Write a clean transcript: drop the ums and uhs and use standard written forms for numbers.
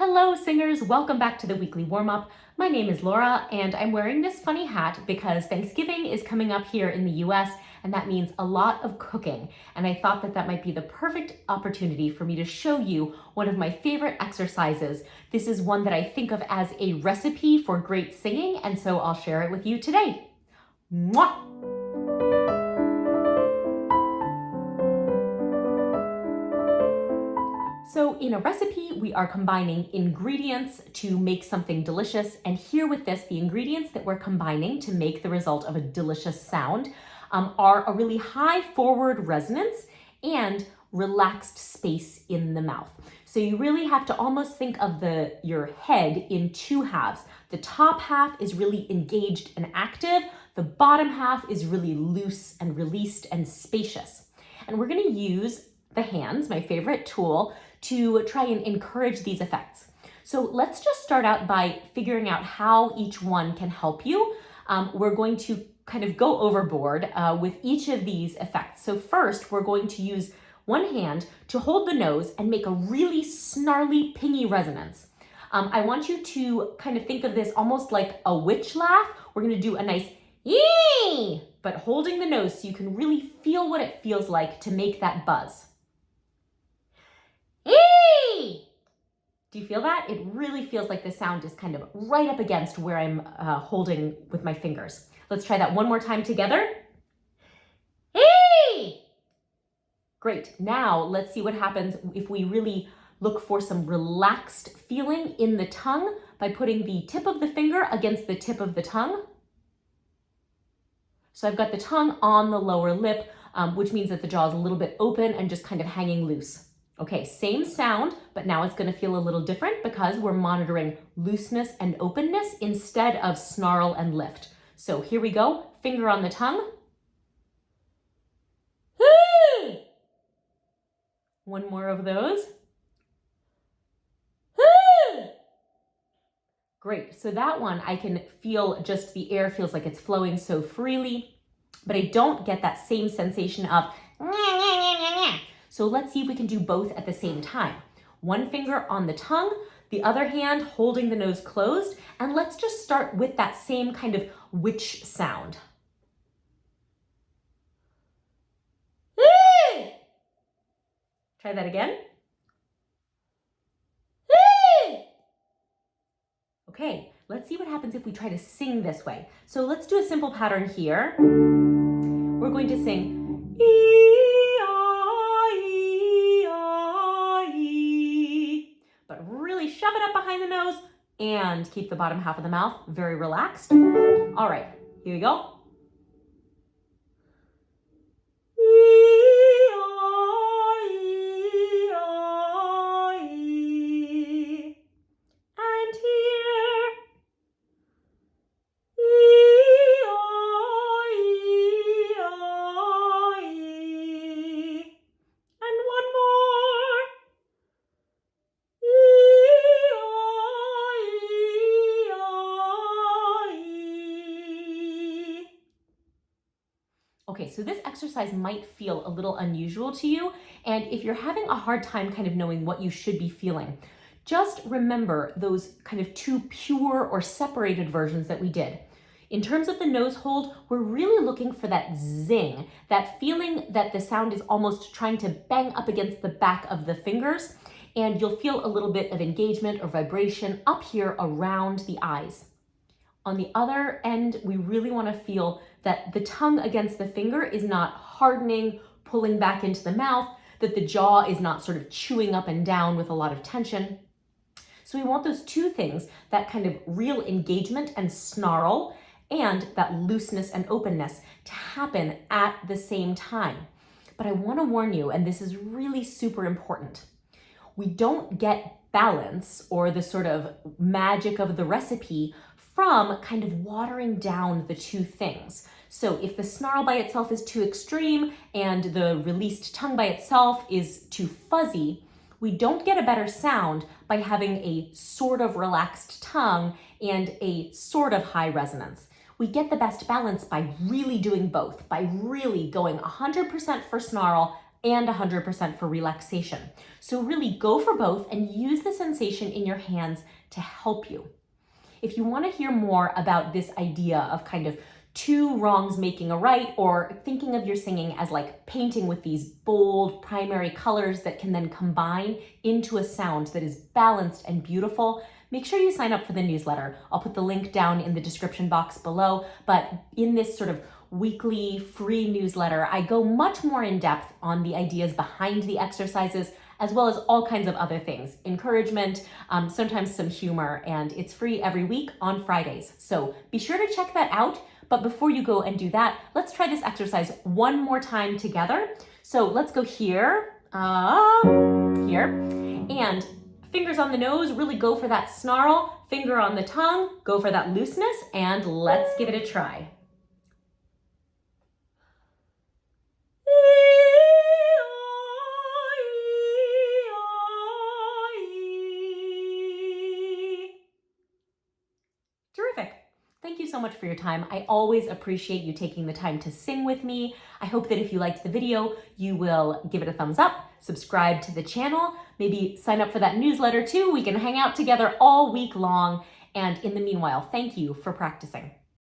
Hello singers, welcome back to the weekly warm-up. My name is Laura and I'm wearing this funny hat because Thanksgiving is coming up here in the US and that means a lot of cooking. And I thought that might be the perfect opportunity for me to show you one of my favorite exercises. This is one that I think of as a recipe for great singing, and so I'll share it with you today. Mwah! So in a recipe, we are combining ingredients to make something delicious. And here with this, the ingredients that we're combining to make the result of a delicious sound are a really high forward resonance and relaxed space in the mouth. So you really have to almost think of your head in two halves. The top half is really engaged and active. The bottom half is really loose and released and spacious. And we're going to use the hands, my favorite tool, to try and encourage these effects. So let's just start out by figuring out how each one can help you. We're going to kind of go overboard with each of these effects. So first, we're going to use one hand to hold the nose and make a really snarly, pingy resonance. I want you to kind of think of this almost like a witch laugh. We're going to do a nice yee, but holding the nose so you can really feel what it feels like to make that buzz. Eee! Do you feel that? It really feels like the sound is kind of right up against where I'm holding with my fingers. Let's try that one more time together. Eee! Great. Now let's see what happens if we really look for some relaxed feeling in the tongue by putting the tip of the finger against the tip of the tongue. So I've got the tongue on the lower lip, which means that the jaw is a little bit open and just kind of hanging loose. Okay, same sound, but now it's going to feel a little different because we're monitoring looseness and openness instead of snarl and lift. So here we go, finger on the tongue. One more of those. Great, so that one I can feel just the air feels like it's flowing so freely, but I don't get that same sensation of So let's see if we can do both at the same time. One finger on the tongue, the other hand holding the nose closed, and let's just start with that same kind of witch sound. Try that again. Okay, let's see what happens if we try to sing this way. So let's do a simple pattern here. We're going to sing but really shove it up behind the nose and keep the bottom half of the mouth very relaxed. All right, here we go. And here. And one more. Okay, so this exercise might feel a little unusual to you, and if you're having a hard time kind of knowing what you should be feeling, just remember those kind of two pure or separated versions that we did. In terms of the nose hold, we're really looking for that zing, that feeling that the sound is almost trying to bang up against the back of the fingers, and you'll feel a little bit of engagement or vibration up here around the eyes. On the other end, we really want to feel that the tongue against the finger is not hardening, pulling back into the mouth, that the jaw is not sort of chewing up and down with a lot of tension. So we want those two things, that kind of real engagement and snarl, and that looseness and openness to happen at the same time. But I want to warn you, and this is really super important, we don't get balance or the sort of magic of the recipe from kind of watering down the two things. So if the snarl by itself is too extreme and the released tongue by itself is too fuzzy, we don't get a better sound by having a sort of relaxed tongue and a sort of high resonance. We get the best balance by really doing both, by really going 100% for snarl and 100% for relaxation. So really go for both and use the sensation in your hands to help you. If you want to hear more about this idea of kind of two wrongs making a right, or thinking of your singing as like painting with these bold primary colors that can then combine into a sound that is balanced and beautiful, make sure you sign up for the newsletter. I'll put the link down in the description box below, but in this sort of weekly free newsletter, I go much more in depth on the ideas behind the exercises, as well as all kinds of other things, encouragement, sometimes some humor, and it's free every week on Fridays. So be sure to check that out. But before you go and do that, let's try this exercise one more time together. So let's go here, here, and fingers on the nose, really go for that snarl, finger on the tongue, go for that looseness, and let's give it a try. Terrific. Thank you so much for your time. I always appreciate you taking the time to sing with me. I hope that if you liked the video, you will give it a thumbs up, subscribe to the channel, maybe sign up for that newsletter too. We can hang out together all week long. And in the meanwhile, thank you for practicing.